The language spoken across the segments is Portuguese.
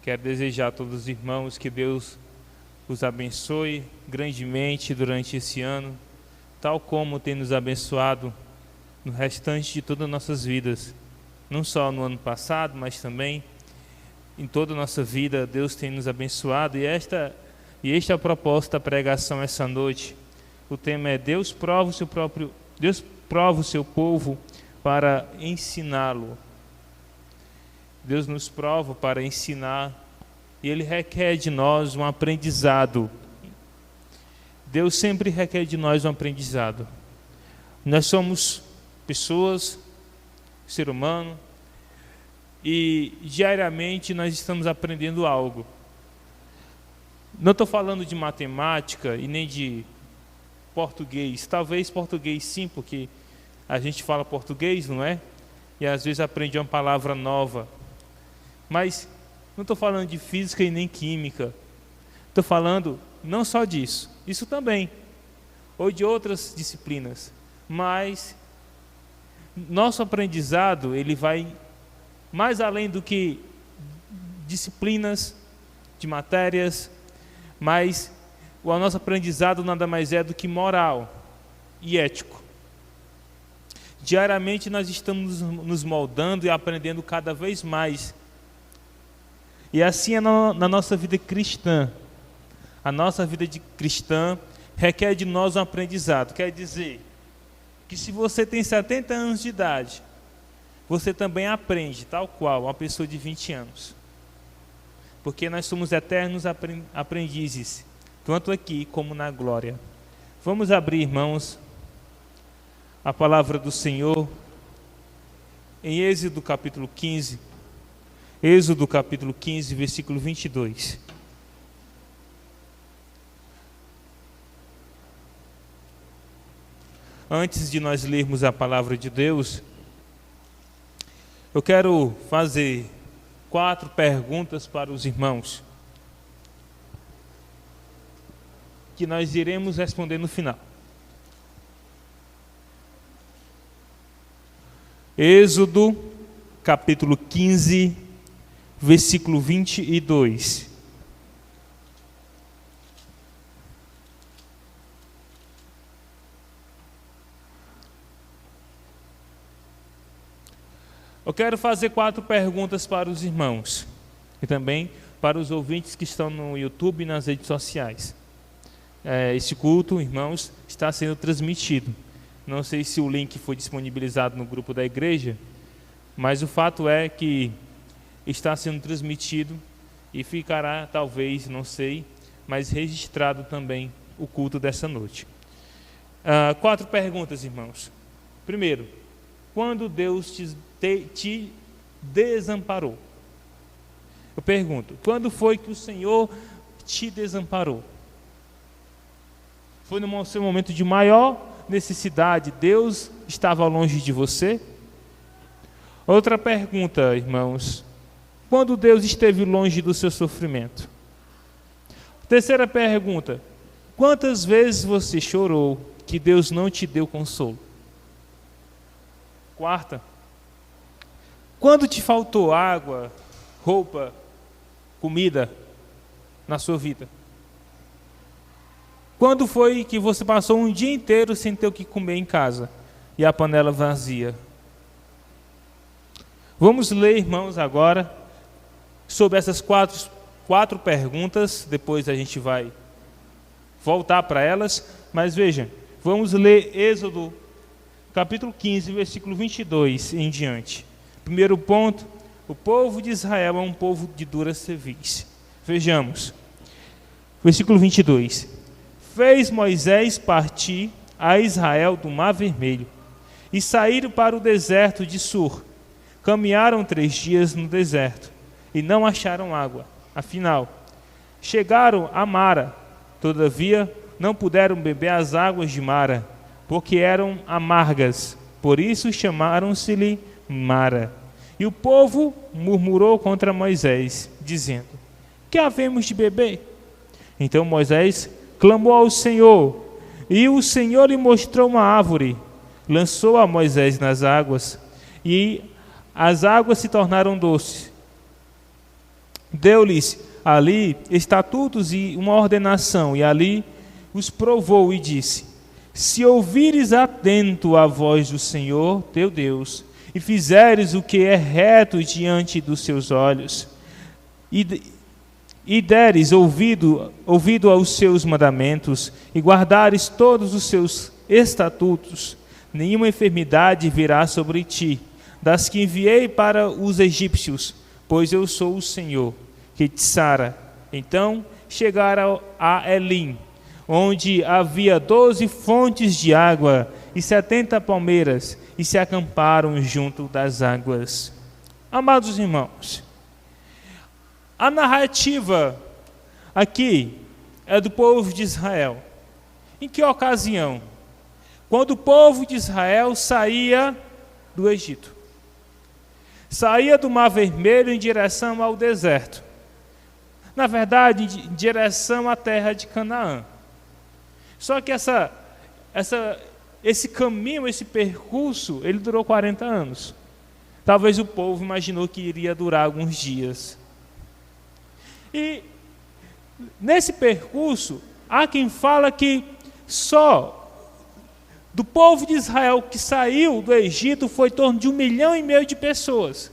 Quero desejar a todos os irmãos que Deus os abençoe grandemente durante esse ano, tal como tem nos abençoado no restante de todas as nossas vidas. Não só no ano passado, mas também em toda a nossa vida, Deus tem nos abençoado. E esta é a proposta da pregação essa noite. O tema é Deus prova o seu povo para ensiná-lo. Deus nos prova para ensinar e Ele requer de nós um aprendizado. Deus sempre requer de nós um aprendizado. Nós somos pessoas, ser humano, e diariamente nós estamos aprendendo algo. Não estou falando de matemática e nem de português. Talvez português sim, porque a gente fala português, não é? E às vezes aprende uma palavra nova. Mas não estou falando de física e nem química. Estou falando não só disso, isso também, ou de outras disciplinas. Mas nosso aprendizado, ele vai mais além do que disciplinas de matérias, mas o nosso aprendizado nada mais é do que moral e ético. Diariamente nós estamos nos moldando e aprendendo cada vez mais. E assim é na nossa vida cristã. A nossa vida de cristã requer de nós um aprendizado. Quer dizer que se você tem 70 anos de idade, você também aprende, tal qual uma pessoa de 20 anos. Porque nós somos eternos aprendizes, tanto aqui como na glória. Vamos abrir, irmãos, a palavra do Senhor em Êxodo capítulo 15. Êxodo capítulo 15, versículo 22. Antes de nós lermos a palavra de Deus, eu quero fazer 4 perguntas para os irmãos, que nós iremos responder no final. Êxodo capítulo 15, versículo 22. Eu quero fazer 4 perguntas para os irmãos e também para os ouvintes que estão no YouTube e nas redes sociais. Esse culto, irmãos, está sendo transmitido. Não sei se o link foi disponibilizado no grupo da igreja, mas o fato é que está sendo transmitido e ficará, talvez, não sei, mas registrado também o culto dessa noite. 4 perguntas, irmãos. Primeiro, quando Deus te desamparou? Eu pergunto, quando foi que o Senhor te desamparou? Foi no seu momento de maior necessidade, Deus estava longe de você? Outra pergunta, irmãos, quando Deus esteve longe do seu sofrimento? Terceira pergunta, quantas vezes você chorou que Deus não te deu consolo? Quarta, quando te faltou água, roupa, comida na sua vida? Quando foi que você passou um dia inteiro sem ter o que comer em casa e a panela vazia? Vamos ler, irmãos, agora sobre essas quatro perguntas. Depois a gente vai voltar para elas. Mas vejam, vamos ler Êxodo capítulo 15, versículo 22 em diante. Primeiro ponto, o povo de Israel é um povo de dura cerviz. Vejamos, versículo 22. Fez Moisés partir a Israel do Mar Vermelho e saíram para o deserto de Sur. Caminharam 3 dias no deserto e não acharam água. Afinal, chegaram a Mara. Todavia, não puderam beber as águas de Mara, porque eram amargas. Por isso chamaram-se-lhe Mara. E o povo murmurou contra Moisés, dizendo: que havemos de beber? Então Moisés clamou ao Senhor, e o Senhor lhe mostrou uma árvore. Lançou a Moisés nas águas, e as águas se tornaram doces. Deu-lhes ali estatutos e uma ordenação, e ali os provou e disse: se ouvires atento a voz do Senhor teu Deus, e fizeres o que é reto diante dos seus olhos, e deres ouvido aos seus mandamentos, e guardares todos os seus estatutos, nenhuma enfermidade virá sobre ti, das que enviei para os egípcios, pois eu sou o Senhor, que te sara. Então chegaram a Elim, onde havia 12 fontes de água e 70 palmeiras, e se acamparam junto das águas. Amados irmãos, a narrativa aqui é do povo de Israel. Em que ocasião? Quando o povo de Israel saía do Egito. Saía do Mar Vermelho em direção ao deserto. Na verdade, em direção à terra de Canaã. Só que esse caminho, esse percurso, ele durou 40 anos. Talvez o povo imaginou que iria durar alguns dias. E nesse percurso, há quem fala que só do povo de Israel que saiu do Egito foi em torno de 1,5 milhão de pessoas.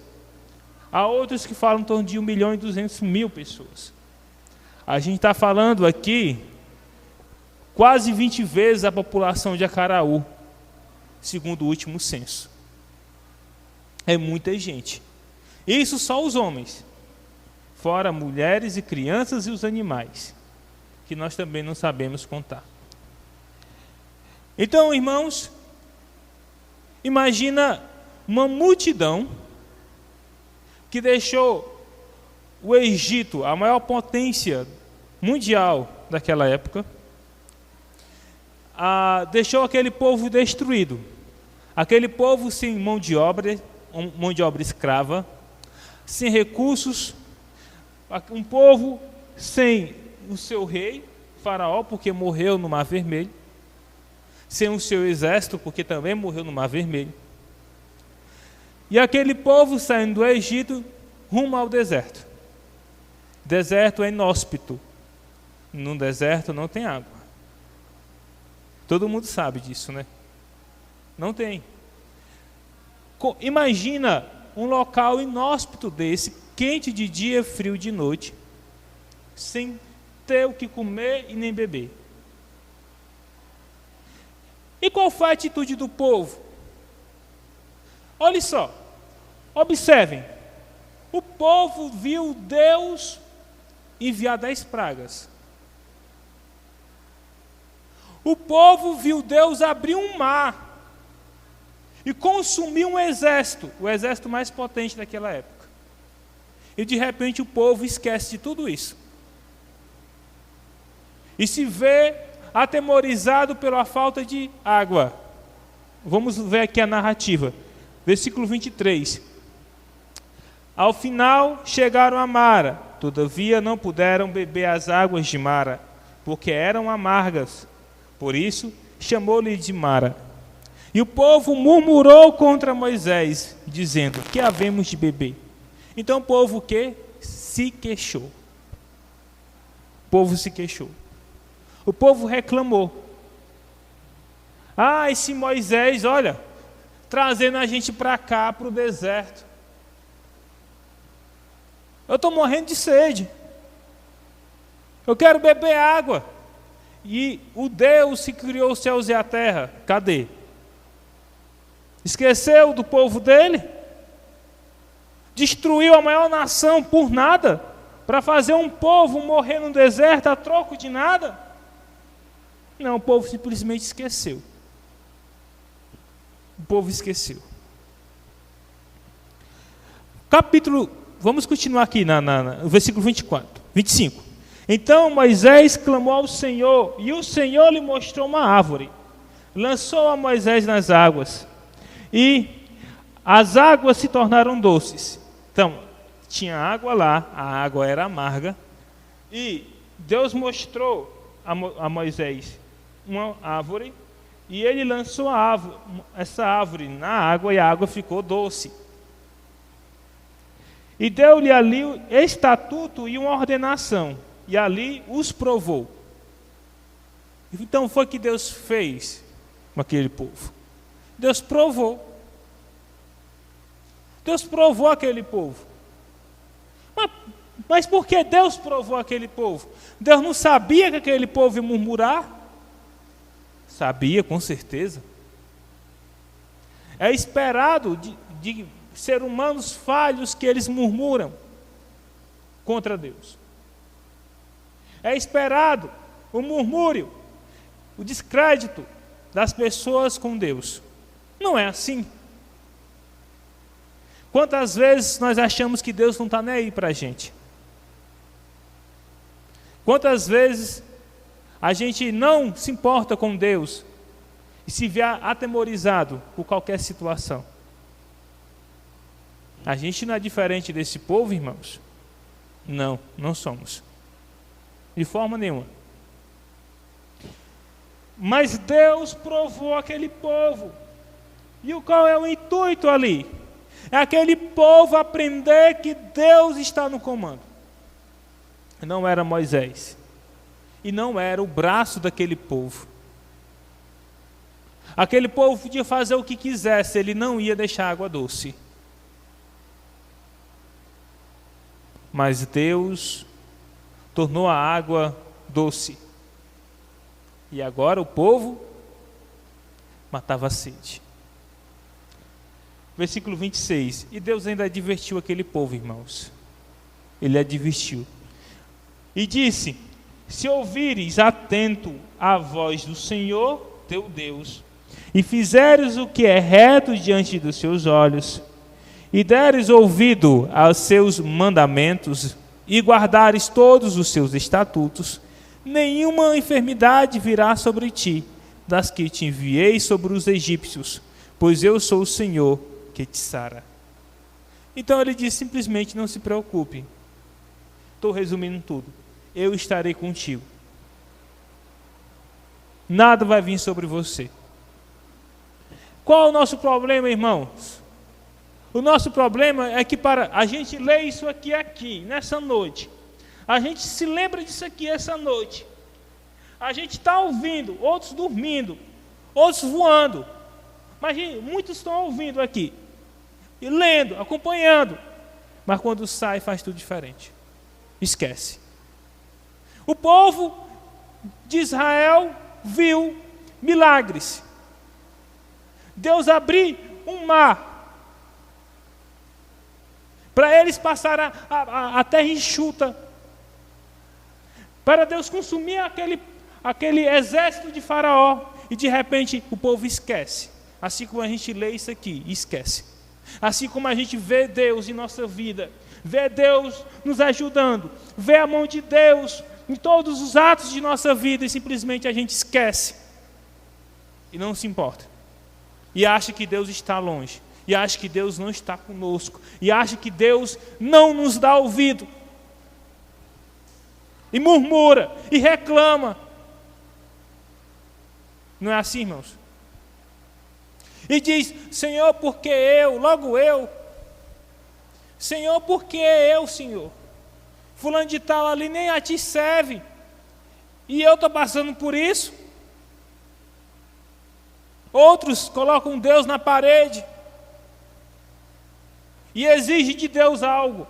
Há outros que falam em torno de 1.200.000 pessoas. A gente está falando aqui quase 20 vezes a população de Acaraú, segundo o último censo. É muita gente. Isso só os homens, fora mulheres e crianças e os animais, que nós também não sabemos contar. Então, irmãos, imagina uma multidão que deixou o Egito, a maior potência mundial daquela época, deixou aquele povo destruído, aquele povo sem mão de obra escrava, sem recursos, um povo sem o seu rei, Faraó, porque morreu no Mar Vermelho, sem o seu exército, porque também morreu no Mar Vermelho, e aquele povo saindo do Egito rumo ao deserto. Deserto é inóspito, no deserto não tem água. Todo mundo sabe disso, né? Não tem. Imagina um local inóspito desse, quente de dia, frio de noite, sem ter o que comer e nem beber. E qual foi a atitude do povo? Olha só, observem. O povo viu Deus enviar 10 pragas. O povo viu Deus abrir um mar e consumir um exército, o exército mais potente daquela época. E de repente o povo esquece de tudo isso. E se vê atemorizado pela falta de água. Vamos ver aqui a narrativa. Versículo 23. Ao final chegaram a Mara, todavia não puderam beber as águas de Mara, porque eram amargas. Por isso, chamou-lhe de Mara. E o povo murmurou contra Moisés, dizendo: que havemos de beber? Então o povo que? Se queixou. O povo se queixou. O povo reclamou. Esse Moisés, olha, trazendo a gente para cá, para o deserto. Eu estou morrendo de sede. Eu quero beber água. E o Deus que criou os céus e a terra, cadê? Esqueceu do povo dele? Destruiu a maior nação por nada? Para fazer um povo morrer no deserto a troco de nada? Não, o povo simplesmente esqueceu. O povo esqueceu. Vamos continuar aqui no versículo 25. Então Moisés clamou ao Senhor, e o Senhor lhe mostrou uma árvore. Lançou a Moisés nas águas, e as águas se tornaram doces. Então, tinha água lá, a água era amarga, e Deus mostrou a Moisés uma árvore, e ele lançou essa árvore na água, e a água ficou doce. E deu-lhe ali estatuto e uma ordenação, e ali os provou. Então foi que Deus fez com aquele povo. Deus provou. Deus provou aquele povo. Mas por que Deus provou aquele povo? Deus não sabia que aquele povo ia murmurar? Sabia, com certeza. É esperado de seres humanos falhos que eles murmuram contra Deus. É esperado o murmúrio, o descrédito das pessoas com Deus. Não é assim. Quantas vezes nós achamos que Deus não está nem aí para a gente? Quantas vezes a gente não se importa com Deus e se vê atemorizado por qualquer situação? A gente não é diferente desse povo, irmãos? Não, não somos. De forma nenhuma. Mas Deus provou aquele povo. E qual é o intuito ali? É aquele povo aprender que Deus está no comando. Não era Moisés. E não era o braço daquele povo. Aquele povo podia fazer o que quisesse, ele não ia deixar água doce. Mas Deus tornou a água doce. E agora o povo matava a sede. Versículo 26. E Deus ainda advertiu aquele povo, irmãos. Ele advertiu. E disse: se ouvires atento a voz do Senhor, teu Deus, e fizeres o que é reto diante dos seus olhos, e deres ouvido aos seus mandamentos, e guardares todos os seus estatutos, nenhuma enfermidade virá sobre ti, das que te enviei sobre os egípcios, pois eu sou o Senhor que te sara. Então ele diz simplesmente: não se preocupe. Estou resumindo tudo. Eu estarei contigo. Nada vai vir sobre você. Qual é o nosso problema, irmãos? O nosso problema é que para a gente ler isso aqui, nessa noite, a gente se lembra disso aqui essa noite. A gente está ouvindo, outros dormindo, outros voando. Mas muitos estão ouvindo aqui, e lendo, acompanhando. Mas quando sai, faz tudo diferente. Esquece. O povo de Israel viu milagres. Deus abriu um mar para eles passarem a terra enxuta, para Deus consumir aquele exército de Faraó, e de repente o povo esquece. Assim como a gente lê isso aqui, esquece. Assim como a gente vê Deus em nossa vida, vê Deus nos ajudando, vê a mão de Deus em todos os atos de nossa vida, e simplesmente a gente esquece e não se importa, e acha que Deus está longe, e acha que Deus não está conosco, e acha que Deus não nos dá ouvido, e murmura, e reclama. Não é assim, irmãos? E diz: Senhor, por que eu? Logo eu. Senhor, por que eu, Senhor? Fulano de tal ali nem a ti serve, e eu estou passando por isso. Outros colocam Deus na parede e exigem de Deus algo,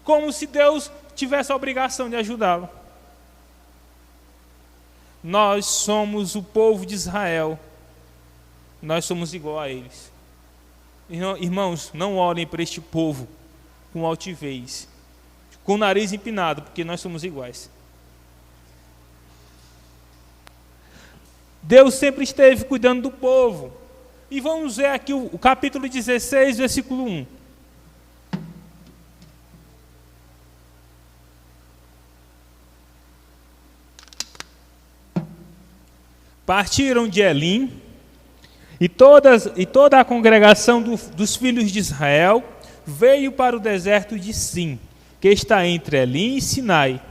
como se Deus tivesse a obrigação de ajudá-lo. Nós somos o povo de Israel, nós somos igual a eles. Irmãos, não olhem para este povo com altivez, com o nariz empinado, porque nós somos iguais. Deus sempre esteve cuidando do povo. E vamos ver aqui o capítulo 16, versículo 1. Partiram de Elim, e toda a congregação dos filhos de Israel veio para o deserto de Sim, que está entre Elim e Sinai,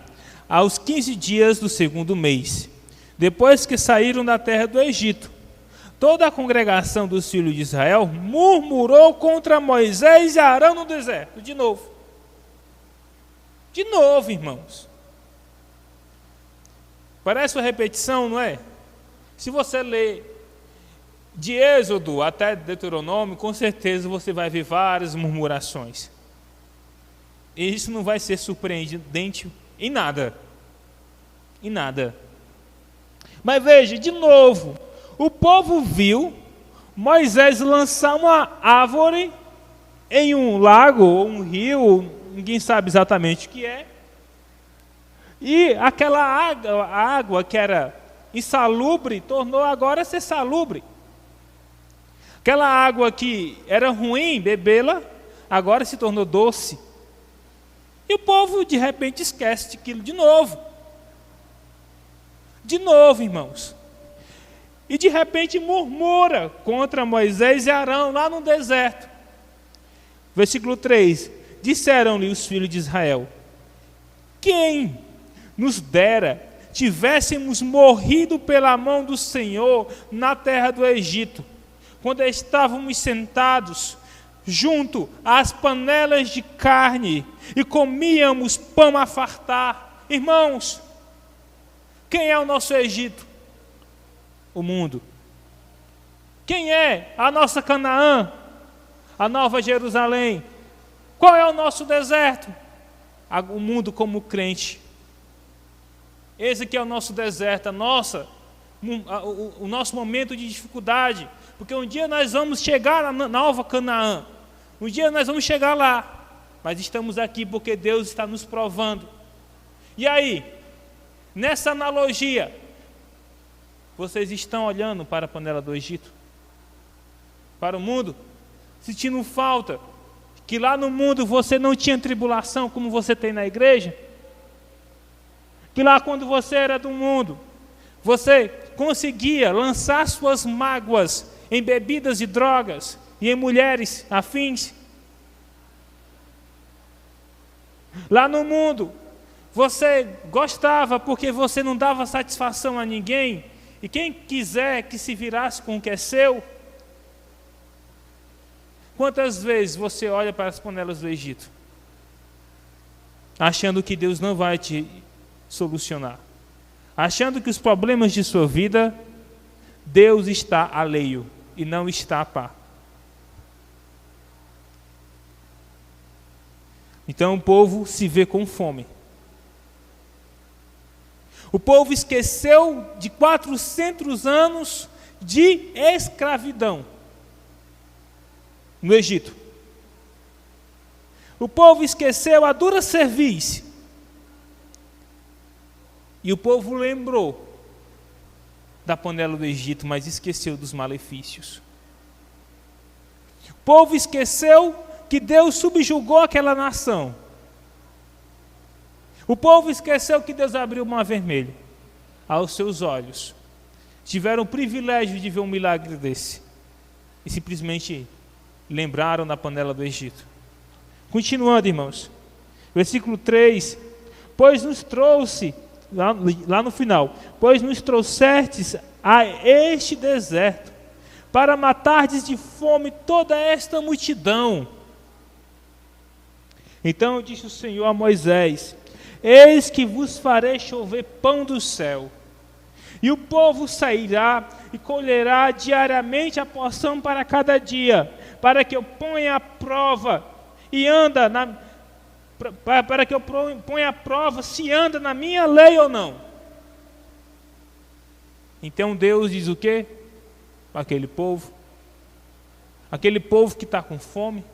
aos 15 dias do segundo mês, depois que saíram da terra do Egito. toda a congregação dos filhos de Israel murmurou contra Moisés e Arão no deserto. De novo. De novo, irmãos. Parece uma repetição, não é? Se você ler de Êxodo até Deuteronômio, com certeza você vai ver várias murmurações. E isso não vai ser surpreendente em nada. Em nada. Mas veja, de novo, o povo viu Moisés lançar uma árvore em um lago ou um rio, ninguém sabe exatamente o que é. E aquela água que era insalubre, tornou agora ser salubre. Aquela água que era ruim bebê-la, agora se tornou doce. E o povo de repente esquece daquilo de novo. De novo, irmãos. E de repente murmura contra Moisés e Arão lá no deserto. Versículo 3. Disseram-lhe os filhos de Israel: quem nos dera tivéssemos morrido pela mão do Senhor na terra do Egito, quando estávamos sentados junto às panelas de carne e comíamos pão a fartar. Irmãos, quem é o nosso Egito? O mundo. Quem é a nossa Canaã? A Nova Jerusalém. Qual é o nosso deserto? O mundo como crente. Esse aqui é o nosso deserto, o nosso momento de dificuldade, porque um dia nós vamos chegar na Nova Canaã, um dia nós vamos chegar lá, mas estamos aqui porque Deus está nos provando. E aí, nessa analogia, vocês estão olhando para a panela do Egito, para o mundo, sentindo falta, que lá no mundo você não tinha tribulação como você tem na igreja? Que lá quando você era do mundo, você conseguia lançar suas mágoas em bebidas e drogas e em mulheres afins? Lá no mundo, você gostava porque você não dava satisfação a ninguém, e quem quiser que se virasse com o que é seu? Quantas vezes você olha para as panelas do Egito, achando que Deus não vai te solucionar, achando que os problemas de sua vida, Deus está alheio e não está a par? Então o povo se vê com fome. O povo esqueceu de 400 anos de escravidão no Egito. O povo esqueceu a dura cerviz. E o povo lembrou da panela do Egito, mas esqueceu dos malefícios. O povo esqueceu que Deus subjugou aquela nação. O povo esqueceu que Deus abriu o mar vermelho aos seus olhos. Tiveram o privilégio de ver um milagre desse. E simplesmente lembraram da panela do Egito. Continuando, irmãos. Versículo 3. Pois nos trouxe, lá no final, pois nos trouxestes a este deserto, para matardes de fome toda esta multidão. Então disse o Senhor a Moisés: eis que vos farei chover pão do céu, e o povo sairá e colherá diariamente a porção para cada dia, para que eu ponha à prova e anda para que eu ponha à prova se anda na minha lei ou não. Então Deus diz o quê? Aquele povo que está com fome,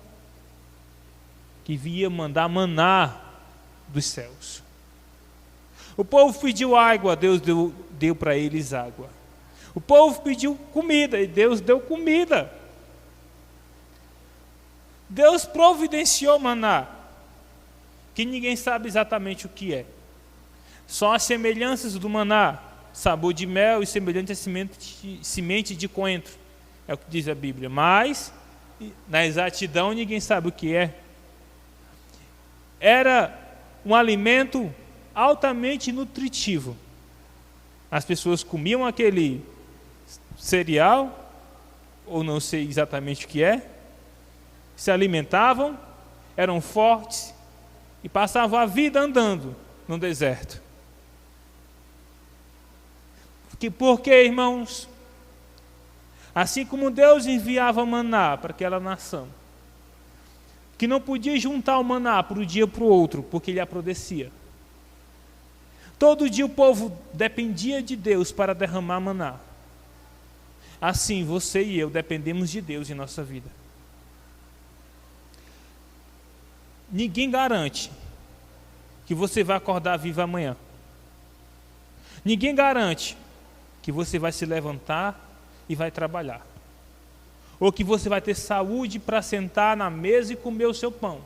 que via mandar maná dos céus. O povo pediu água, Deus deu para eles água. O povo pediu comida e Deus deu comida. Deus providenciou maná, que ninguém sabe exatamente o que é. Só as semelhanças do maná, sabor de mel e semelhante a semente de coentro, é o que diz a Bíblia. Mas, na exatidão, ninguém sabe o que é. Era um alimento altamente nutritivo. As pessoas comiam aquele cereal ou não sei exatamente o que é, se alimentavam, eram fortes e passavam a vida andando no deserto. Por quê, irmãos? Assim como Deus enviava maná para aquela nação, que não podia juntar o maná para um dia para o outro, porque ele apodrecia. Todo dia o povo dependia de Deus para derramar maná. Assim, você e eu dependemos de Deus em nossa vida. Ninguém garante que você vai acordar vivo amanhã. Ninguém garante que você vai se levantar e vai trabalhar. Ou que você vai ter saúde para sentar na mesa e comer o seu pão.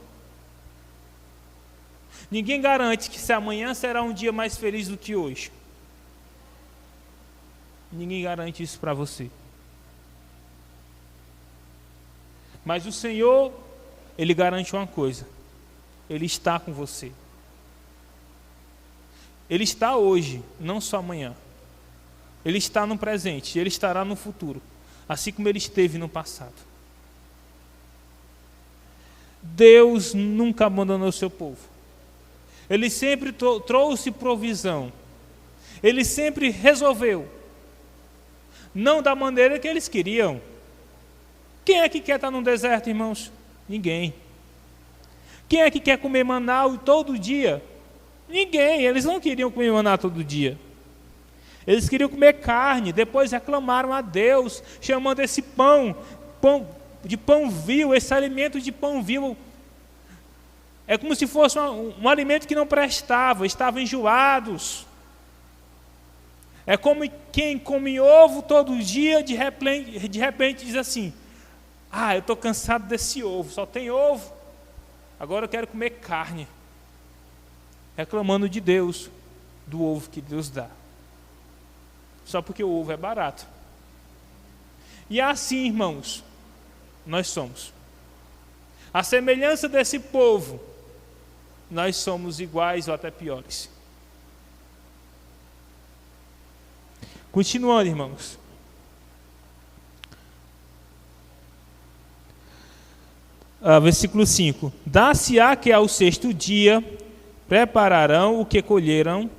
Ninguém garante que se amanhã será um dia mais feliz do que hoje. Ninguém garante isso para você. Mas o Senhor, Ele garante uma coisa: Ele está com você. Ele está hoje, não só amanhã. Ele está no presente, Ele estará no futuro, assim como Ele esteve no passado. Deus nunca abandonou o seu povo. Ele sempre trouxe provisão. Ele sempre resolveu. Não da maneira que eles queriam. Quem é que quer estar no deserto, irmãos? Ninguém. Quem é que quer comer maná todo dia? Ninguém. Eles não queriam comer maná todo dia. Eles queriam comer carne. Depois reclamaram a Deus, chamando esse pão de pão vil, esse alimento de pão vil. É como se fosse um alimento que não prestava, estavam enjoados. É como quem come ovo todo dia, de repente diz assim: eu estou cansado desse ovo, só tem ovo, agora eu quero comer carne. Reclamando de Deus, do ovo que Deus dá. Só porque o ovo é barato. E assim, irmãos, nós somos. A semelhança desse povo, nós somos iguais ou até piores. Continuando, irmãos. Versículo 5. Dar-se-á que ao sexto dia prepararão o que colherem,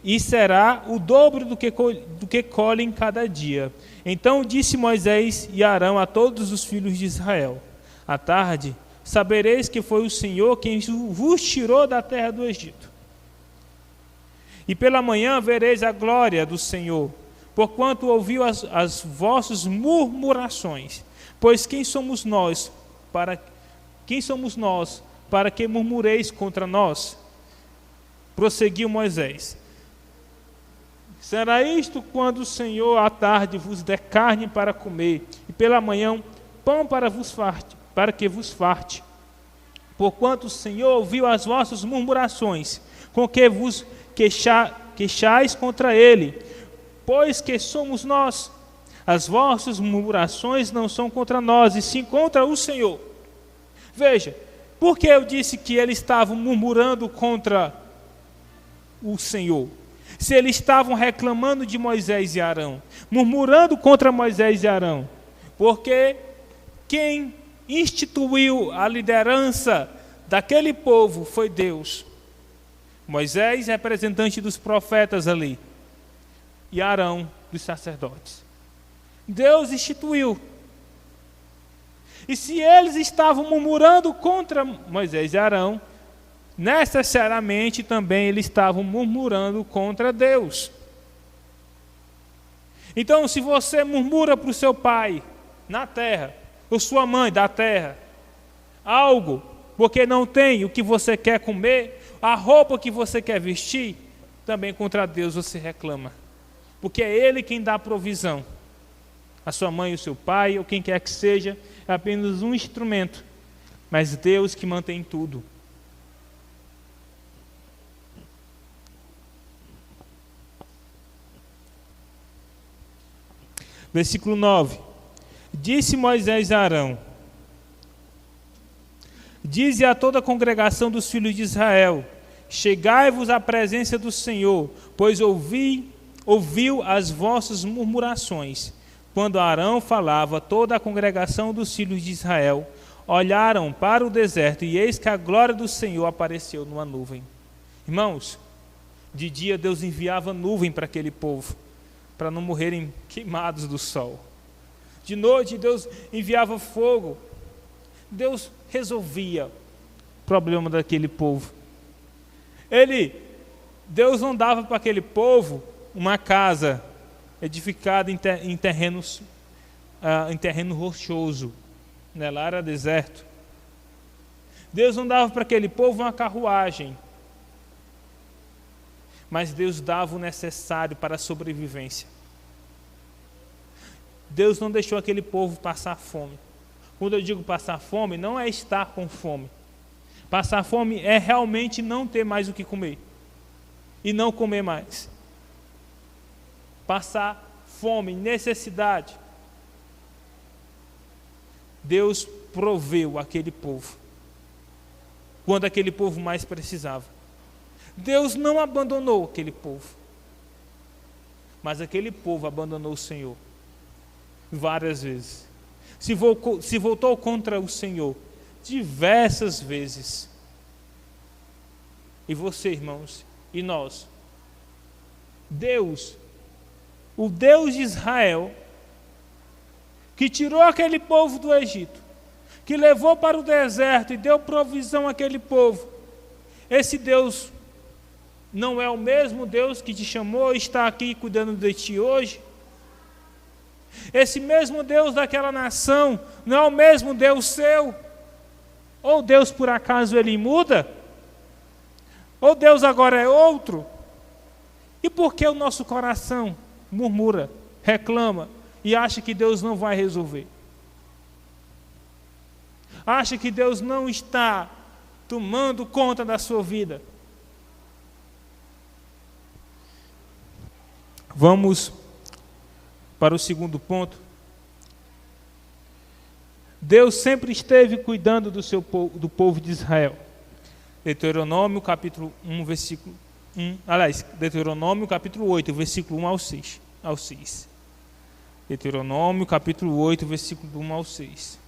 e será o dobro do que colhem cada dia. Então disse Moisés e Arão a todos os filhos de Israel: à tarde sabereis que foi o Senhor quem vos tirou da terra do Egito. E pela manhã vereis a glória do Senhor, porquanto ouviu as vossas murmurações. Pois quem somos nós para que murmureis contra nós? Prosseguiu Moisés: será isto quando o Senhor à tarde vos der carne para comer, e pela manhã pão para que vos farte? Porquanto o Senhor ouviu as vossas murmurações, com que vos queixais contra ele. Pois que somos nós? As vossas murmurações não são contra nós, e sim contra o Senhor. Veja, por que eu disse que eles estavam murmurando contra o Senhor? Se eles estavam reclamando de Moisés e Arão, murmurando contra Moisés e Arão, porque quem instituiu a liderança daquele povo foi Deus. Moisés, representante dos profetas ali, e Arão, dos sacerdotes. Deus instituiu. E se eles estavam murmurando contra Moisés e Arão, necessariamente também eles estavam murmurando contra Deus. Então, se você murmura para o seu pai na terra, ou sua mãe da terra, algo, porque não tem o que você quer comer, a roupa que você quer vestir, também contra Deus você reclama. Porque é Ele quem dá a provisão. A sua mãe, o seu pai, ou quem quer que seja, é apenas um instrumento. Mas Deus que mantém tudo. Versículo 9. Disse Moisés a Arão: dize a toda a congregação dos filhos de Israel: chegai-vos à presença do Senhor, pois ouviu as vossas murmurações. Quando Arão falava, toda a congregação dos filhos de Israel olharam para o deserto, e eis que a glória do Senhor apareceu numa nuvem. Irmãos, de dia Deus enviava nuvem para aquele povo, para não morrerem queimados do sol. De noite Deus enviava fogo. Deus resolvia o problema daquele povo. Deus não dava para aquele povo uma casa edificada em terreno rochoso, né? Lá era deserto. Deus não dava para aquele povo uma carruagem, mas Deus dava o necessário para a sobrevivência. Deus não deixou aquele povo passar fome. Quando eu digo passar fome, não é estar com fome. Passar fome é realmente não ter mais o que comer e não comer mais. Passar fome, necessidade. Deus proveu aquele povo quando aquele povo mais precisava. Deus não abandonou aquele povo, mas aquele povo abandonou o Senhor várias vezes. Se voltou contra o Senhor diversas vezes. E você, irmãos, e nós, o Deus de Israel, que tirou aquele povo do Egito, que levou para o deserto e deu provisão àquele povo, esse Deus não é o mesmo Deus que te chamou e está aqui cuidando de ti hoje? Esse mesmo Deus daquela nação não é o mesmo Deus seu? Ou Deus por acaso ele muda? Ou Deus agora é outro? E por que o nosso coração murmura, reclama e acha que Deus não vai resolver? Acha que Deus não está tomando conta da sua vida? Vamos para o segundo ponto. Deus sempre esteve cuidando do povo de Israel. Deuteronômio capítulo 1, versículo 1. Aliás, Deuteronômio capítulo 8, versículo 1 ao 6. Deuteronômio capítulo 8, versículo 1 ao 6.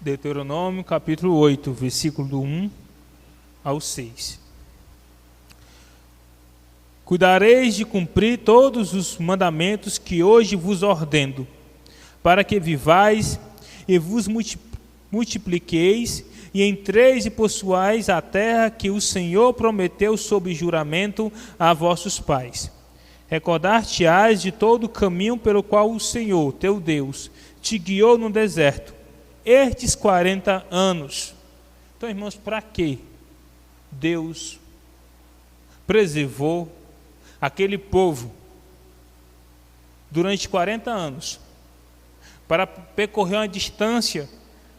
Deuteronômio capítulo 8, versículo do 1 ao 6. Cuidareis de cumprir todos os mandamentos que hoje vos ordeno, para que vivais e vos multipliqueis, e entreis e possuais a terra que o Senhor prometeu sob juramento a vossos pais. Recordar-te-ás de todo o caminho pelo qual o Senhor, teu Deus, te guiou no deserto, estes 40 anos. Então, irmãos, para que Deus preservou aquele povo durante 40 anos? Para percorrer uma distância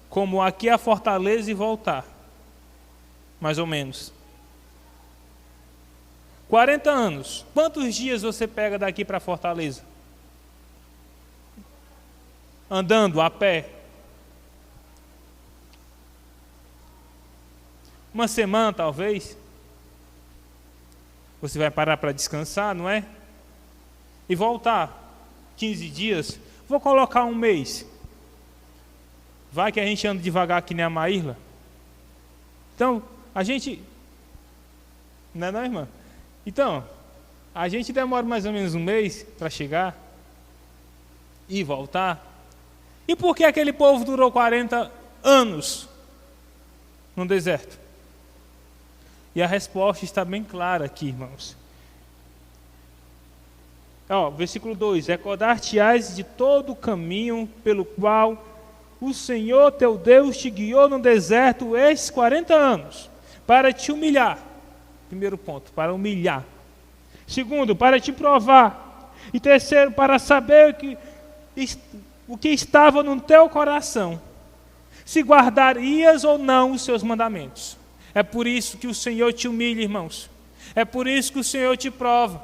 como aqui a Fortaleza e voltar, mais ou menos. 40 anos. Quantos dias você pega daqui para Fortaleza? Andando, a pé? Uma semana, talvez. Você vai parar para descansar, não é? E voltar 15 dias. Vou colocar um mês. Vai que a gente anda devagar que nem a Maírla. Então, a gente... Não é não, irmã? Então, a gente demora mais ou menos um mês para chegar e voltar. E por que aquele povo durou 40 anos no deserto? E a resposta está bem clara aqui, irmãos. Versículo 2: Recordar-te-ás de todo o caminho pelo qual o Senhor teu Deus te guiou no deserto estes 40 anos, para te humilhar. Primeiro ponto, para humilhar. Segundo, para te provar. E terceiro, para saber o que estava no teu coração, se guardarias ou não os seus mandamentos. É por isso que o Senhor te humilha, irmãos. É por isso que o Senhor te prova.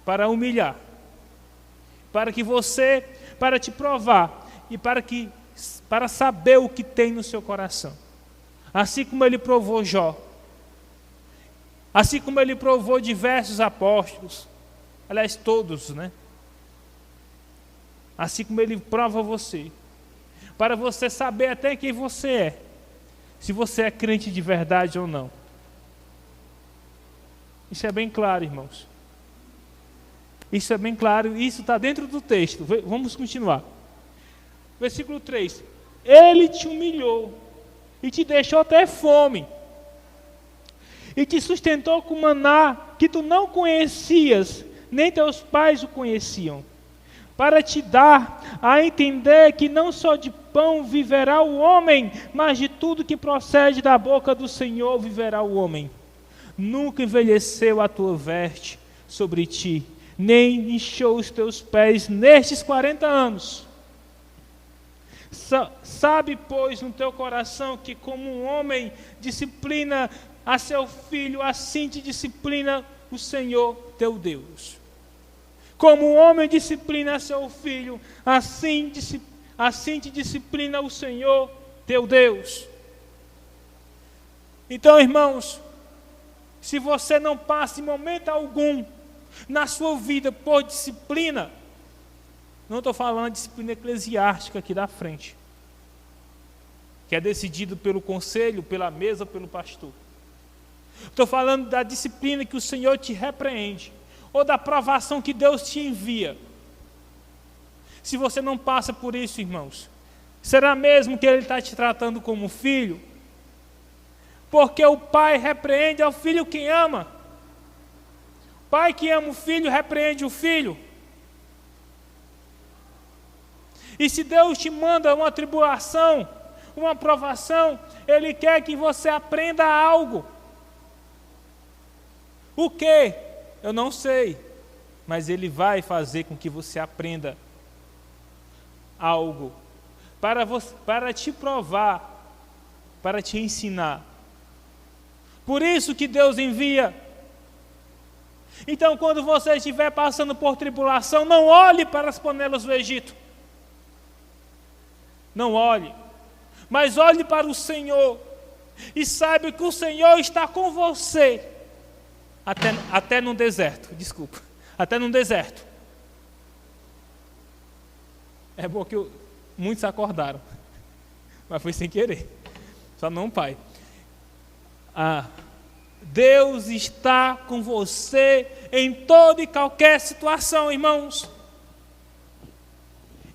para humilhar, para te provar e para saber o que tem no seu coração. Assim como ele provou Jó, assim como ele provou diversos apóstolos, aliás, todos, né? Assim como ele prova você, para você saber até quem você é, se você é crente de verdade ou não. Isso é bem claro, irmãos. Isso é bem claro, isso está dentro do texto. Vamos continuar. Versículo 3. Ele te humilhou e te deixou ter fome, e te sustentou com maná que tu não conhecias, nem teus pais o conheciam, para te dar a entender que não só de pão viverá o homem, mas de tudo que procede da boca do Senhor viverá o homem. Nunca envelheceu a tua veste sobre ti, nem inchou os teus pés nestes 40 anos. Sabe, pois, no teu coração que como um homem disciplina a seu filho, assim te disciplina o Senhor teu Deus. Como um homem disciplina a seu filho, assim te disciplina o Senhor teu Deus. Então, irmãos, se você não passa em momento algum na sua vida por disciplina, não estou falando de disciplina eclesiástica aqui da frente, que é decidido pelo conselho, pela mesa, pelo pastor. Estou falando da disciplina que o Senhor te repreende, ou da provação que Deus te envia. Se você não passa por isso, irmãos, será mesmo que Ele está te tratando como filho? Porque o pai repreende ao filho quem ama. O pai que ama o filho repreende o filho. E se Deus te manda uma tribulação, uma provação, Ele quer que você aprenda algo. O quê? Eu não sei, mas Ele vai fazer com que você aprenda algo, para te provar, para te ensinar. Por isso que Deus envia. Então, quando você estiver passando por tribulação, não olhe para as panelas do Egito. Não olhe, mas olhe para o Senhor e saiba que o Senhor está com você até no deserto. Desculpa, até no deserto. É bom que muitos acordaram, mas foi sem querer. Só não, pai. Deus está com você em toda e qualquer situação, irmãos.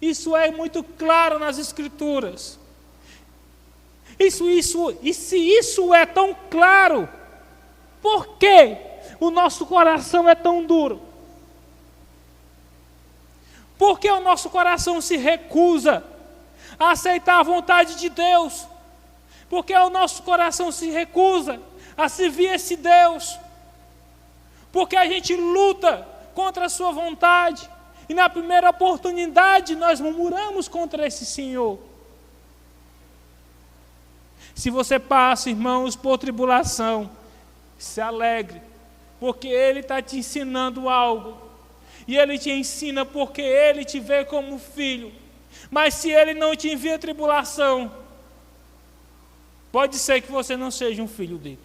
Isso é muito claro nas Escrituras. E se isso é tão claro, por que o nosso coração é tão duro? Por que o nosso coração se recusa a aceitar a vontade de Deus? Por que o nosso coração se recusa a servir esse Deus? Porque a gente luta contra a sua vontade. E na primeira oportunidade nós murmuramos contra esse Senhor. Se você passa, irmãos, por tribulação, se alegre, porque Ele está te ensinando algo. E Ele te ensina porque Ele te vê como filho. Mas se Ele não te envia tribulação, pode ser que você não seja um filho dele.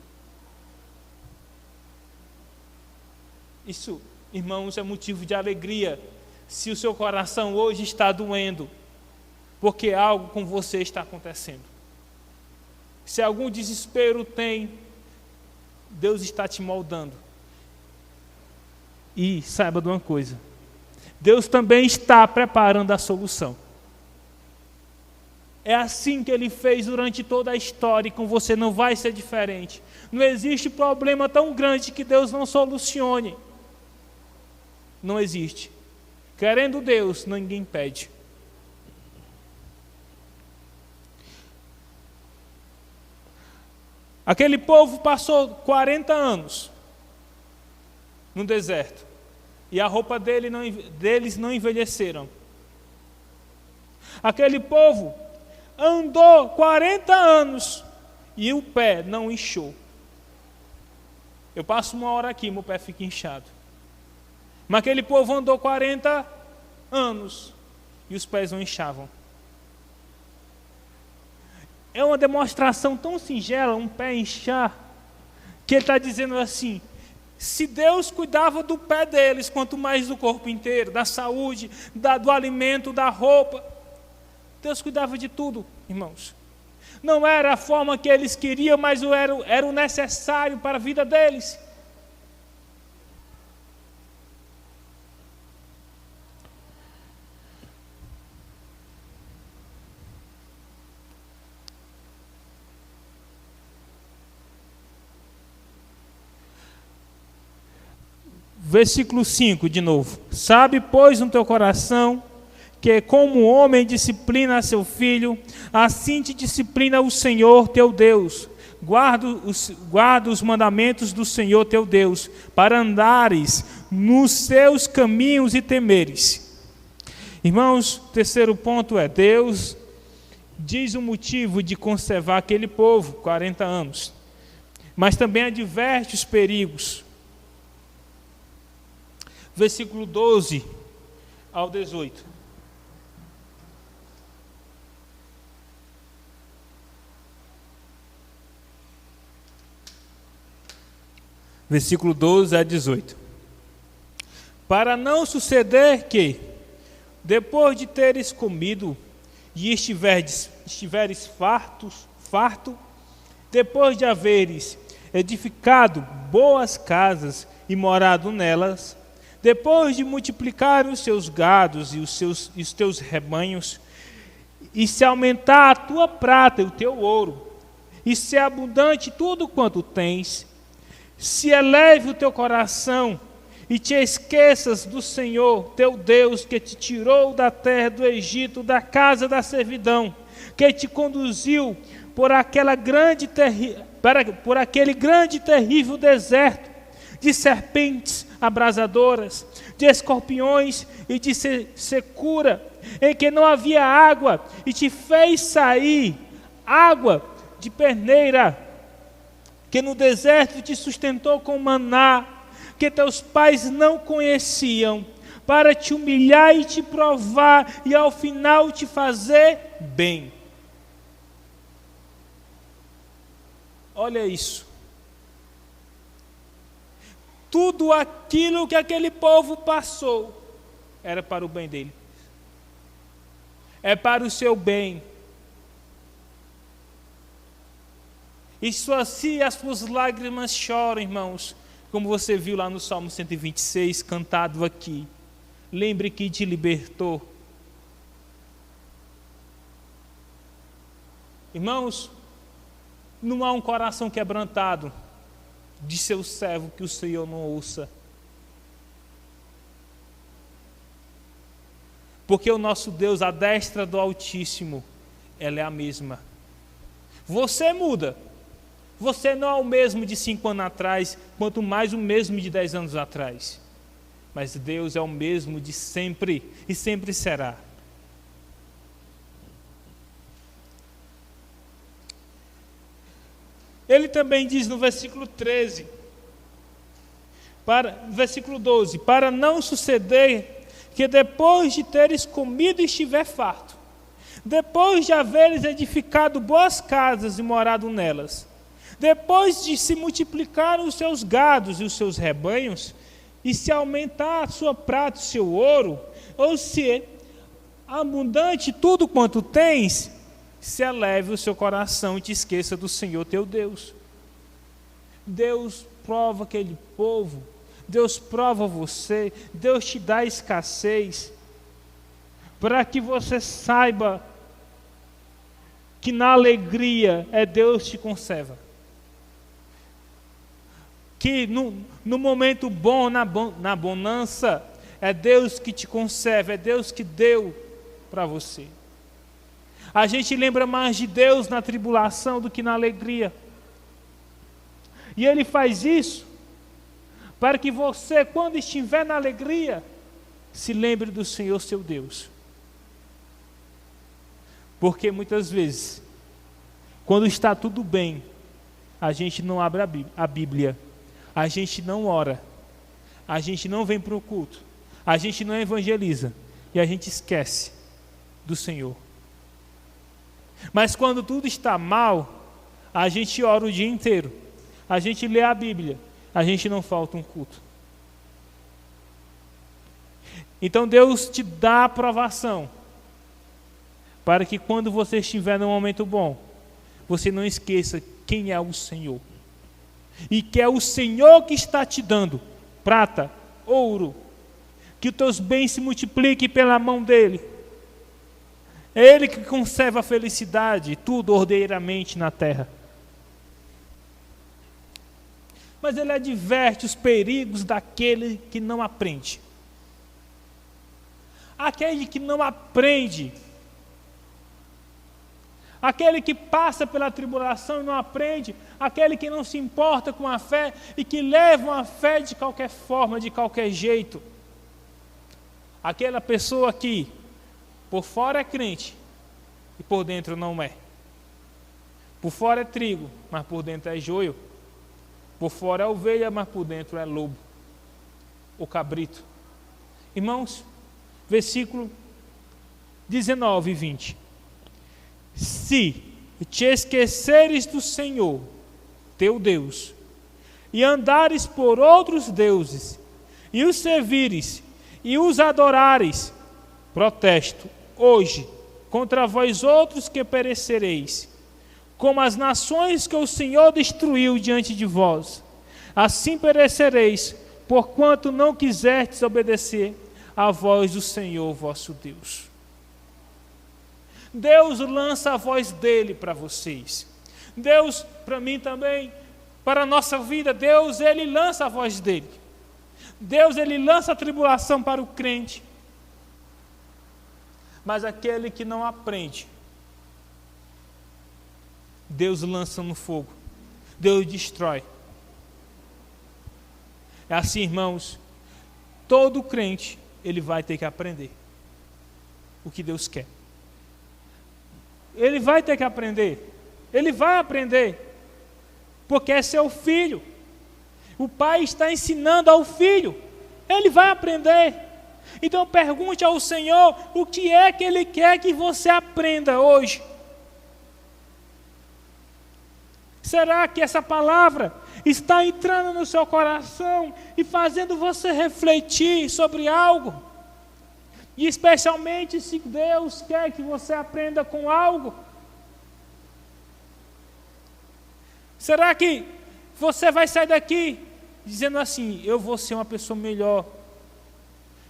Isso, irmãos, é motivo de alegria. Se o seu coração hoje está doendo, porque algo com você está acontecendo. Se algum desespero tem, Deus está te moldando. E saiba de uma coisa, Deus também está preparando a solução. É assim que Ele fez durante toda a história, e com você não vai ser diferente. Não existe problema tão grande que Deus não solucione. Não existe. Querendo Deus, ninguém impede. Aquele povo passou 40 anos no deserto, e a roupa deles não envelheceram. Aquele povo andou 40 anos e o pé não inchou. Eu passo uma hora aqui, meu pé fica inchado. Mas aquele povo andou 40 anos e os pés não inchavam. É uma demonstração tão singela, um pé inchar, que ele está dizendo assim: se Deus cuidava do pé deles, quanto mais do corpo inteiro, da saúde, do alimento, da roupa. Deus cuidava de tudo, irmãos. Não era a forma que eles queriam, mas era o necessário para a vida deles. Versículo 5 de novo. Sabe, pois, no teu coração, que como o homem disciplina seu filho, assim te disciplina o Senhor teu Deus. Guarda os mandamentos do Senhor teu Deus, para andares nos seus caminhos e temeres. Irmãos, o terceiro ponto é: Deus diz o motivo de conservar aquele povo 40 anos, mas também adverte os perigos. Versículo 12 ao 18. Versículo 12 a 18. Para não suceder que, depois de teres comido e estiveres farto, depois de haveres edificado boas casas e morado nelas, depois de multiplicar os seus gados e os teus rebanhos, e se aumentar a tua prata e o teu ouro, e ser abundante tudo quanto tens, se eleve o teu coração e te esqueças do Senhor teu Deus, que te tirou da terra do Egito, da casa da servidão, que te conduziu por aquele grande e terrível deserto, de serpentes abrasadoras, de escorpiões e de secura, em que não havia água, e te fez sair água de peneira, que no deserto te sustentou com maná, que teus pais não conheciam, para te humilhar e te provar, e ao final te fazer bem. Olha isso. Tudo aquilo que aquele povo passou era para o bem dele. É para o seu bem. E só assim as suas lágrimas choram, irmãos, como você viu lá no Salmo 126, cantado aqui. Lembre que te libertou. Irmãos, não há um coração quebrantado de seu servo que o Senhor não ouça. Porque o nosso Deus, a destra do Altíssimo, ela é a mesma. Você muda. Você não é o mesmo de 5 anos atrás, quanto mais o mesmo de 10 anos atrás. Mas Deus é o mesmo de sempre e sempre será. Ele também diz no versículo 13, versículo 12, para não suceder que depois de teres comido e estiver farto, depois de haveres edificado boas casas e morado nelas, depois de se multiplicar os seus gados e os seus rebanhos, e se aumentar a sua prata e o seu ouro, ou se abundante tudo quanto tens, se eleve o seu coração e te esqueça do Senhor teu Deus. Deus prova aquele povo, Deus prova você, Deus te dá escassez, para que você saiba que na alegria é Deus te conserva. Que no momento bom, na bonança, é Deus que te conserva, é Deus que deu para você. A gente lembra mais de Deus na tribulação do que na alegria. E Ele faz isso para que você, quando estiver na alegria, se lembre do Senhor seu Deus. Porque muitas vezes, quando está tudo bem, a gente não abre a Bíblia, a gente não ora, a gente não vem para o culto, a gente não evangeliza e a gente esquece do Senhor. Mas quando tudo está mal, a gente ora o dia inteiro, a gente lê a Bíblia, a gente não falta um culto. Então Deus te dá a aprovação, para que quando você estiver num momento bom, você não esqueça quem é o Senhor. E que é o Senhor que está te dando prata, ouro, que os teus bens se multipliquem pela mão dEle. É Ele que conserva a felicidade, tudo ordeiramente na terra. Mas Ele adverte os perigos daquele que não aprende. Aquele que não aprende, aquele que passa pela tribulação e não aprende, aquele que não se importa com a fé e que leva a fé de qualquer forma, de qualquer jeito. Aquela pessoa que por fora é crente e por dentro não é. Por fora é trigo, mas por dentro é joio. Por fora é ovelha, mas por dentro é lobo, ou cabrito. Irmãos, versículo 19 e 20. Se te esqueceres do Senhor, teu Deus, e andares por outros deuses, e os servires, e os adorares, protesto hoje contra vós outros que perecereis, como as nações que o Senhor destruiu diante de vós. Assim perecereis, porquanto não quiserdes obedecer à voz do Senhor vosso Deus. Deus lança a voz dele para vocês. Deus, para mim também, para a nossa vida, Deus, Ele lança a voz dele. Deus, Ele lança a tribulação para o crente. Mas aquele que não aprende, Deus lança no fogo. Deus destrói. É assim, irmãos, todo crente, ele vai ter que aprender o que Deus quer. Ele vai ter que aprender. Ele vai aprender. Porque é seu filho. O pai está ensinando ao filho. Ele vai aprender. Então pergunte ao Senhor o que é que Ele quer que você aprenda hoje. Será que essa palavra está entrando no seu coração e fazendo você refletir sobre algo? E especialmente se Deus quer que você aprenda com algo. Será que você vai sair daqui dizendo assim: eu vou ser uma pessoa melhor,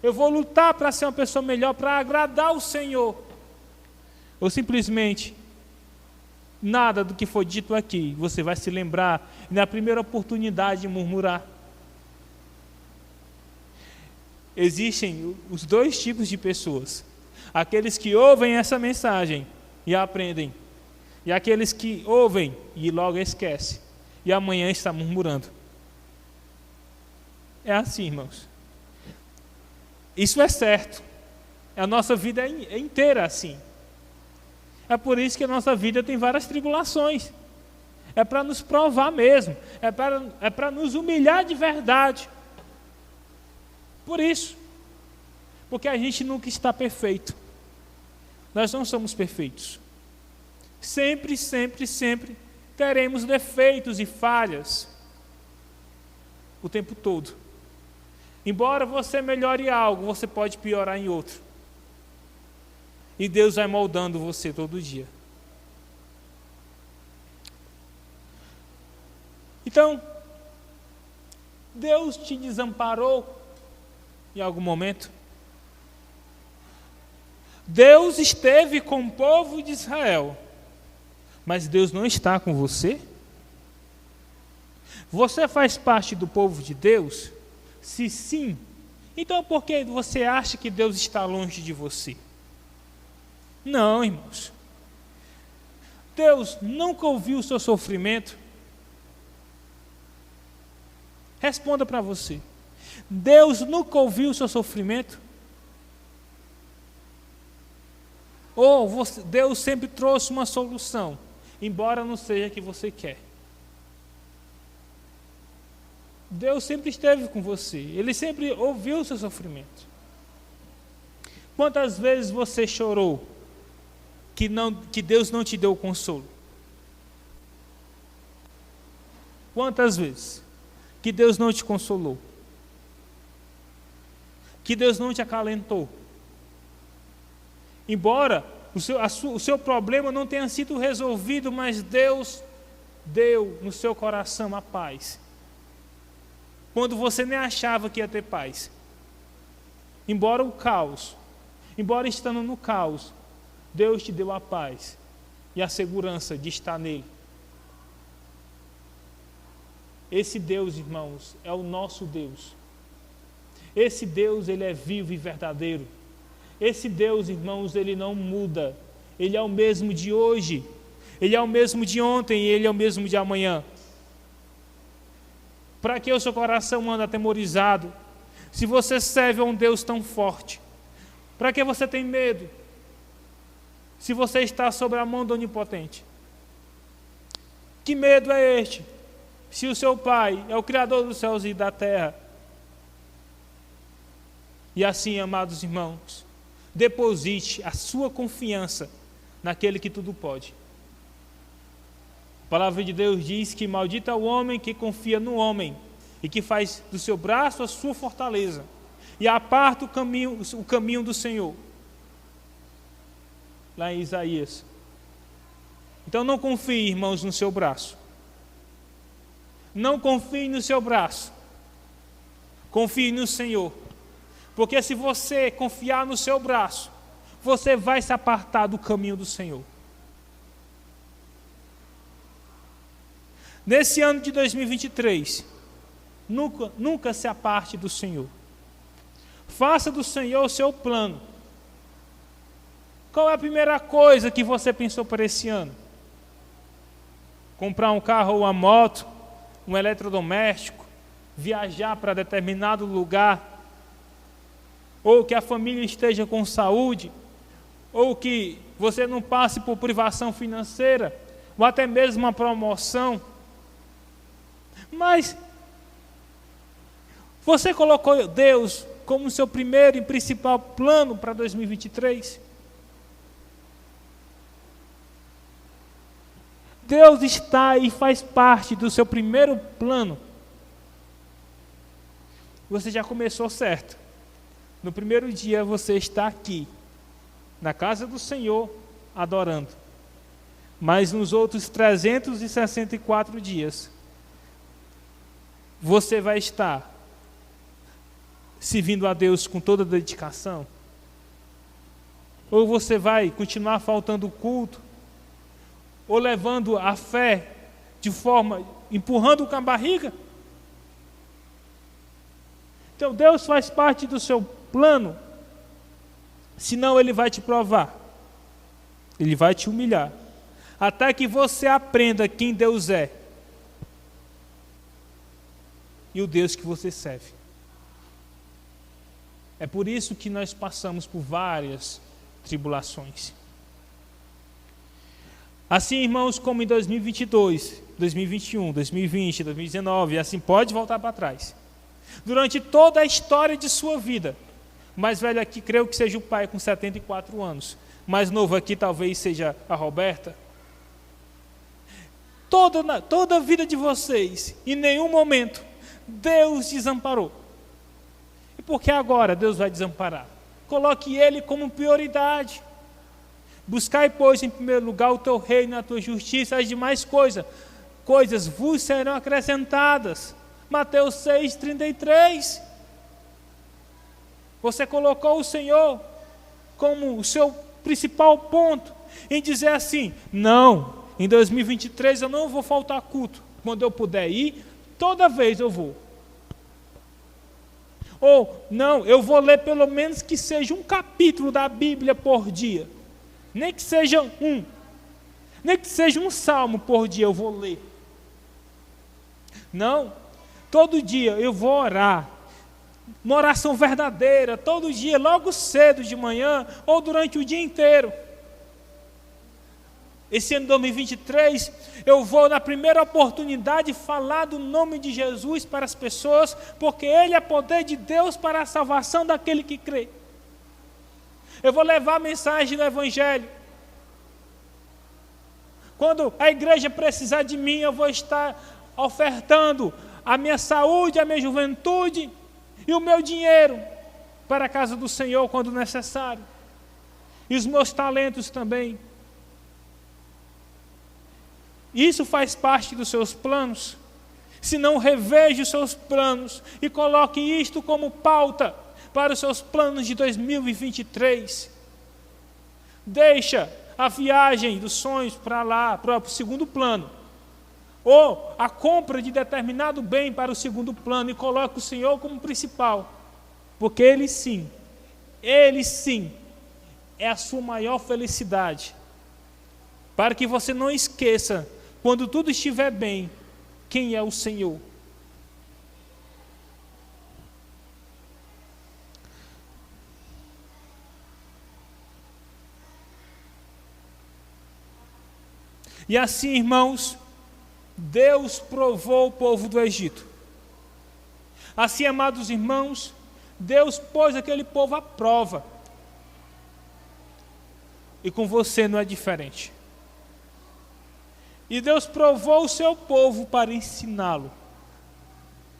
eu vou lutar para ser uma pessoa melhor, para agradar o Senhor? Ou simplesmente, nada do que foi dito aqui, você vai se lembrar e na primeira oportunidade de murmurar? Existem os dois tipos de pessoas: aqueles que ouvem essa mensagem e aprendem, e aqueles que ouvem e logo esquecem, e amanhã está murmurando. É assim, irmãos. Isso é certo. A nossa vida é inteira assim. É por isso que a nossa vida tem várias tribulações. É para nos provar mesmo. É para nos humilhar de verdade. Por isso. Porque a gente nunca está perfeito. Nós não somos perfeitos. Sempre, sempre, sempre teremos defeitos e falhas. O tempo todo. Embora você melhore algo, você pode piorar em outro. E Deus vai moldando você todo dia. Então, Deus te desamparou em algum momento? Deus esteve com o povo de Israel, mas Deus não está com você? Você faz parte do povo de Deus? Se sim, então por que você acha que Deus está longe de você? Não, irmãos. Deus nunca ouviu o seu sofrimento. Responda para você. Deus nunca ouviu o seu sofrimento? Ou Deus sempre trouxe uma solução, embora não seja a que você quer? Deus sempre esteve com você. Ele sempre ouviu o seu sofrimento. Quantas vezes você chorou que Deus não te deu consolo? Quantas vezes que Deus não te consolou? Que Deus não te acalentou? Embora o seu problema não tenha sido resolvido, mas Deus deu no seu coração a paz. Quando você nem achava que ia ter paz. Embora estando no caos, Deus te deu a paz e a segurança de estar nele. Esse Deus, irmãos, é o nosso Deus. Esse Deus, ele é vivo e verdadeiro. Esse Deus, irmãos, ele não muda. Ele é o mesmo de hoje. Ele é o mesmo de ontem e ele é o mesmo de amanhã. Para que o seu coração anda atemorizado? Se você serve a um Deus tão forte, para que você tem medo? Se você está sob a mão do Onipotente. Que medo é este? Se o seu Pai é o Criador dos céus e da terra. E assim, amados irmãos, deposite a sua confiança naquele que tudo pode. A palavra de Deus diz que maldito é o homem que confia no homem e que faz do seu braço a sua fortaleza e aparta o caminho do Senhor. Lá em Isaías. Então não confie, irmãos, no seu braço. Não confie no seu braço. Confie no Senhor. Porque se você confiar no seu braço, você vai se apartar do caminho do Senhor. Nesse ano de 2023, nunca se aparte do Senhor. Faça do Senhor o seu plano. Qual é a primeira coisa que você pensou para esse ano? Comprar um carro ou uma moto, um eletrodoméstico, viajar para determinado lugar, ou que a família esteja com saúde, ou que você não passe por privação financeira, ou até mesmo uma promoção. Mas você colocou Deus como seu primeiro e principal plano para 2023? Deus está e faz parte do seu primeiro plano. Você já começou certo. No primeiro dia você está aqui, na casa do Senhor, adorando. Mas nos outros 364 dias, você vai estar servindo a Deus com toda a dedicação? Ou você vai continuar faltando o culto? Ou levando a fé de forma, empurrando com a barriga? Então Deus faz parte do seu plano, senão Ele vai te provar, Ele vai te humilhar, até que você aprenda quem Deus é e o Deus que você serve. É por isso que nós passamos por várias tribulações. Assim, irmãos, como em 2022, 2021, 2020, 2019, assim pode voltar para trás. Durante toda a história de sua vida, o mais velho aqui, creio que seja o pai com 74 anos. Mais novo aqui talvez seja a Roberta. Toda a vida de vocês, em nenhum momento, Deus desamparou. E por que agora Deus vai desamparar? Coloque Ele como prioridade. Buscai, pois, em primeiro lugar o teu reino, a tua justiça, as demais coisas vos serão acrescentadas. Mateus 6,33. Você colocou o Senhor como o seu principal ponto em dizer assim: não, em 2023 eu não vou faltar culto. Quando eu puder ir, toda vez eu vou. Ou, não, eu vou ler pelo menos que seja um capítulo da Bíblia por dia. Nem que seja um. Nem que seja um salmo por dia eu vou ler. Não, todo dia eu vou orar. Uma oração verdadeira, todo dia, logo cedo de manhã, ou durante o dia inteiro. Esse ano de 2023, eu vou na primeira oportunidade falar do nome de Jesus para as pessoas, porque Ele é poder de Deus para a salvação daquele que crê. Eu vou levar a mensagem do Evangelho. Quando a igreja precisar de mim, eu vou estar ofertando a minha saúde, a minha juventude e o meu dinheiro para a casa do Senhor quando necessário. E os meus talentos também. Isso faz parte dos seus planos? Se não, reveja os seus planos e coloque isto como pauta para os seus planos de 2023. Deixa a viagem dos sonhos para lá, para o segundo plano. Ou a compra de determinado bem para o segundo plano e coloque o Senhor como principal. Porque Ele sim, é a sua maior felicidade. Para que você não esqueça, quando tudo estiver bem, quem é o Senhor. E assim, irmãos, Deus provou o povo do Egito. Assim, amados irmãos, Deus pôs aquele povo à prova. E com você não é diferente. E Deus provou o seu povo para ensiná-lo.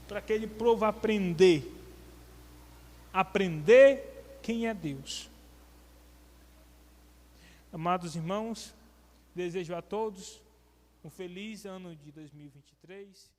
Para aquele povo aprender. Aprender quem é Deus. Amados irmãos, desejo a todos um feliz ano de 2023.